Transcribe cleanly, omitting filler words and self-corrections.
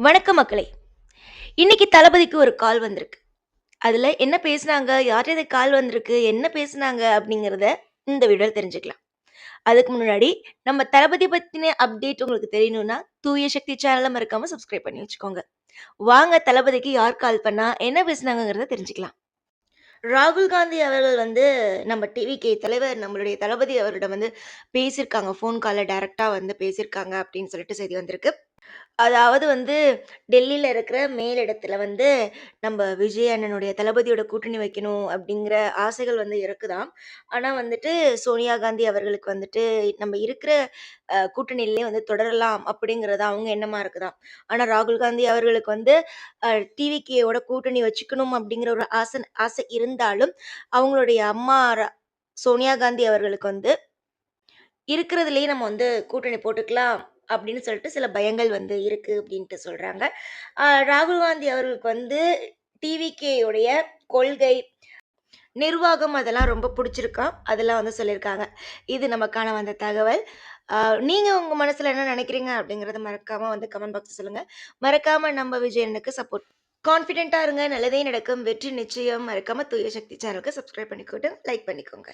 வணக்கம் மக்களே! இன்னைக்கு தளபதிக்கு ஒரு கால் வந்திருக்கு. அதுல என்ன பேசுனாங்க? யார்ட்டருந்து கால் வந்திருக்கு? என்ன பேசுனாங்க? அப்படிங்கிறத இந்த வீடியோல தெரிஞ்சுக்கலாம். அதுக்கு முன்னாடி நம்ம தளபதி பத்தின அப்டேட் உங்களுக்கு தெரியணும்னா, தூய சக்தி சேனல மறக்காம சப்ஸ்கிரைப் பண்ணி வச்சுக்கோங்க. வாங்க தளபதிக்கு யார் கால் பண்ணா, என்ன பேசுனாங்கங்கிறத தெரிஞ்சுக்கலாம். ராகுல் காந்தி அவர்கள் வந்து நம்ம டிவிகே தலைவர் நம்மளுடைய தளபதி அவரிடம் வந்து பேசியிருக்காங்க. ஃபோன் கால்ல டைரக்ட்டா வந்து பேசியிருக்காங்க அப்படின்னு சொல்லிட்டு செய்தி வந்திருக்கு. அதாவது வந்து டெல்லியில இருக்கிற மேலிடத்துல வந்து நம்ம விஜய் அண்ணனுடைய தளபதியோட கூட்டணி வைக்கணும் அப்படிங்கிற ஆசைகள் வந்து இருக்குதாம். ஆனா வந்துட்டு சோனியா காந்தி அவர்களுக்கு வந்துட்டு நம்ம இருக்கிற கூட்டணியிலே வந்து தொடரலாம் அப்படிங்கிறது அவங்க எண்ணமா இருக்குதாம். ஆனா ராகுல் காந்தி அவர்களுக்கு வந்து டிவிகேயோட கூட்டணி வச்சுக்கணும் அப்படிங்கிற ஒரு ஆசை இருந்தாலும், அவங்களுடைய அம்மா சோனியா காந்தி அவர்களுக்கு வந்து இருக்கிறதுலயே நம்ம வந்து கூட்டணி போட்டுக்கலாம் அப்படின்னு சொல்லிட்டு சில பயங்கள் வந்து இருக்கு அப்படின்ட்டு சொல்றாங்க. ராகுல் காந்தி அவர்களுக்கு வந்து டிவிகே உடைய கொள்கை, நிர்வாகம் அதெல்லாம் ரொம்ப புடிச்சிருக்காம். அதெல்லாம் வந்து சொல்லியிருக்காங்க. இது நமக்கான வந்த தகவல். அ நீங்க உங்க மனசுல என்ன நினைக்கிறீங்க அப்படிங்கிறத மறக்காம வந்து கமெண்ட் பாக்ஸ்ல சொல்லுங்க. மறக்காம நம்ம விஜயனுக்கு சப்போர்ட் கான்ஃபிடென்ட்டா இருங்க. நல்லதே நடக்கும். வெற்றி நிச்சயம். மறக்காம தூய சக்தி சேனலுக்கு சப்ஸ்கிரைப் பண்ணிக்கோங்க. லைக் பண்ணிக்கோங்க.